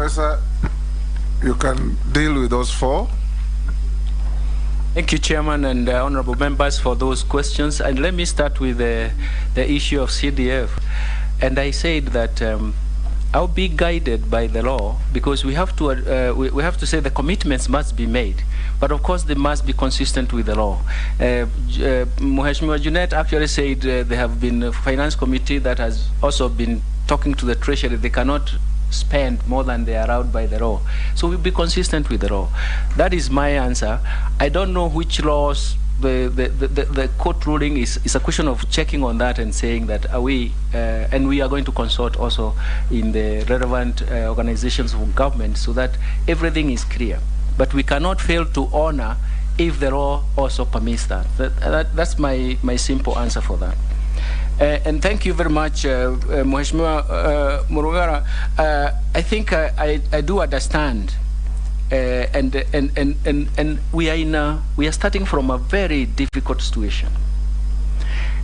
Professor, you can deal with those four. Thank you, Chairman, and honorable members for those questions. And let me start with the issue of CDF. And I said that I'll be guided by the law, because we have to say the commitments must be made, but of course they must be consistent with the law. Mheshimiwa Junet actually said there have been a finance committee that has also been talking to the Treasury. They cannot spend more than they are allowed by the law. So we'll be consistent with the law. That is my answer. I don't know which laws. The court ruling is a question of checking on that and saying that are we, and we are going to consult also in the relevant organizations of government so that everything is clear. But we cannot fail to honor if the law also permits that. That's my simple answer for that. And thank you very much, Mheshimiwa Murugara. I think I do understand. And we are starting from a very difficult situation.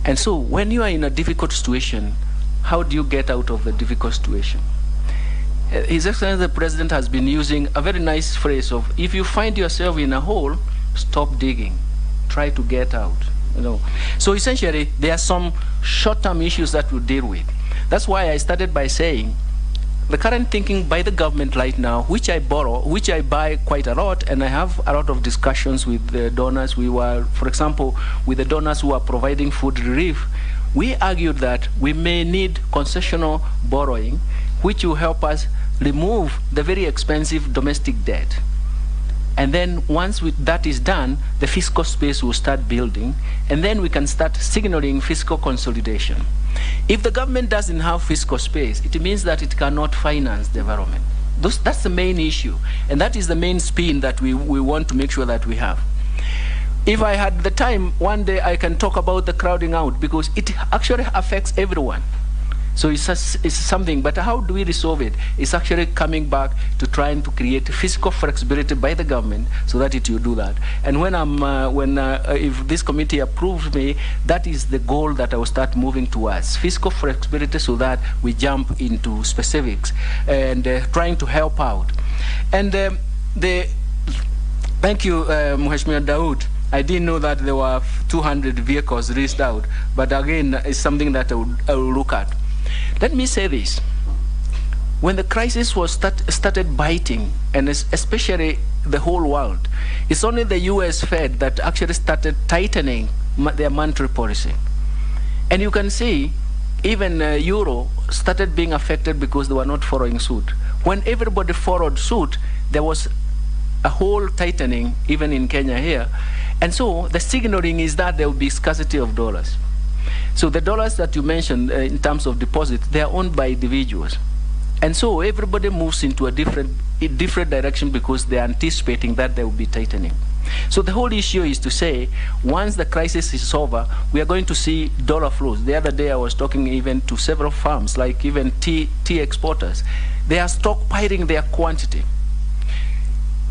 And so when you are in a difficult situation, how do you get out of the difficult situation? His Excellency the President has been using a very nice phrase of, if you find yourself in a hole, stop digging, try to get out. You know. So essentially, there are some short-term issues that we deal with. That's why I started by saying, the current thinking by the government right now, which I buy quite a lot, and I have a lot of discussions with the donors. We were, for example, with the donors who are providing food relief, we argued that we may need concessional borrowing, which will help us remove the very expensive domestic debt. And then once that is done, the fiscal space will start building, and then we can start signaling fiscal consolidation. If the government doesn't have fiscal space, it means that it cannot finance development. That's the main issue, and that is the main spin that we want to make sure that we have. If I had the time, one day I can talk about the crowding out, because it actually affects everyone. So it's something, but how do we resolve it? It's actually coming back to trying to create fiscal flexibility by the government so that it will do that. And if this committee approves me, that is the goal that I will start moving towards, fiscal flexibility, so that we jump into specifics and trying to help out. And thank you, Mheshimiwa Daud. I didn't know that there were 200 vehicles leased out, but again, it's something that I will look at. Let me say this. When the crisis was started biting, and especially the whole world, it's only the US Fed that actually started tightening their monetary policy. And you can see even Euro started being affected because they were not following suit. When everybody followed suit, there was a whole tightening, even in Kenya here. And so the signaling is that there will be scarcity of dollars. So the dollars that you mentioned in terms of deposit, they are owned by individuals. And so everybody moves into a different direction because they are anticipating that there will be tightening. So the whole issue is to say, once the crisis is over, we are going to see dollar flows. The other day I was talking even to several farms, like even tea exporters. They are stockpiling their quantity.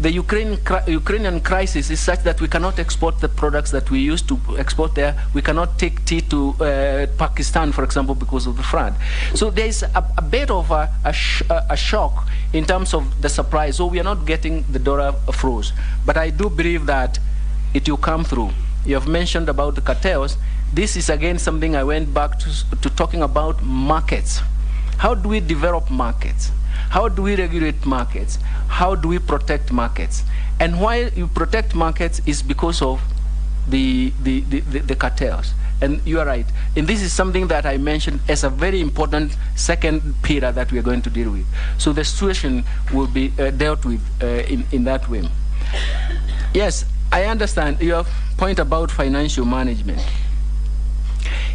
The Ukrainian crisis is such that we cannot export the products that we used to export there. We cannot take tea to Pakistan, for example, because of the flood. So there is a bit of a shock in terms of the supply. So we are not getting the dollar flows. But I do believe that it will come through. You have mentioned about the cartels. This is again something I went back to talking about markets. How do we develop markets? How do we regulate markets? How do we protect markets? And why you protect markets is because of the cartels. And you are right. And this is something that I mentioned as a very important second pillar that we are going to deal with. So the situation will be dealt with in that way. Yes, I understand your point about financial management.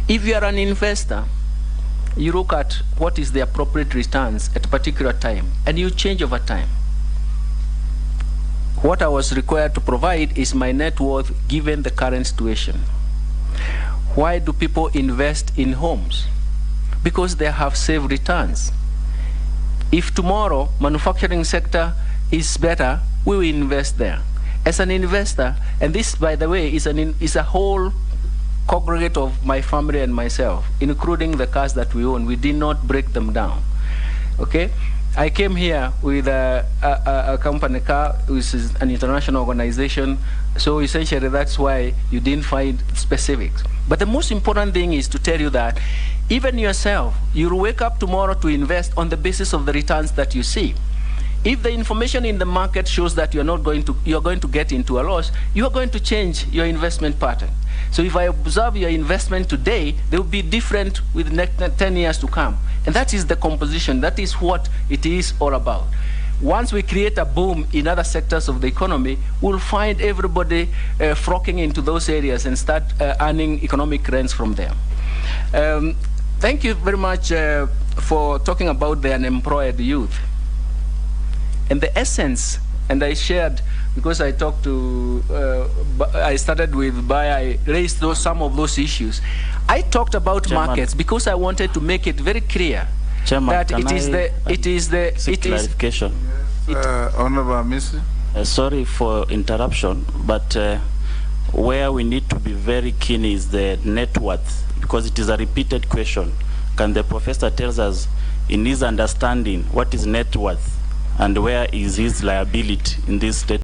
If you are an investor, you look at what is the appropriate returns at a particular time, and you change over time. What I was required to provide is my net worth given the current situation. Why do people invest in homes? Because they have safe returns. If tomorrow manufacturing sector is better, we will invest there. As an investor, and this, by the way, is a whole congregate of my family and myself, including the cars that we own. We did not break them down. Okay? I came here with a company car, which is an international organization. So essentially, that's why you didn't find specifics. But the most important thing is to tell you that even yourself, you'll wake up tomorrow to invest on the basis of the returns that you see. If the information in the market shows that you're going to get into a loss, you are going to change your investment pattern. So if I observe your investment today, they will be different with the next 10 years to come. And that is the composition. That is what it is all about. Once we create a boom in other sectors of the economy, we'll find everybody flocking into those areas and start earning economic rents from them. Thank you very much for talking about the unemployed youth. And the essence, and I shared, because I talked to, I started with I raised some of those issues. I talked about Chairman, markets because I wanted to make it very clear Chairman, that it is clarification. Honorable Missy. Sorry for interruption, but where we need to be very keen is the net worth, because it is a repeated question. Can the professor tell us, in his understanding, what is net worth? And where is his liability in this state?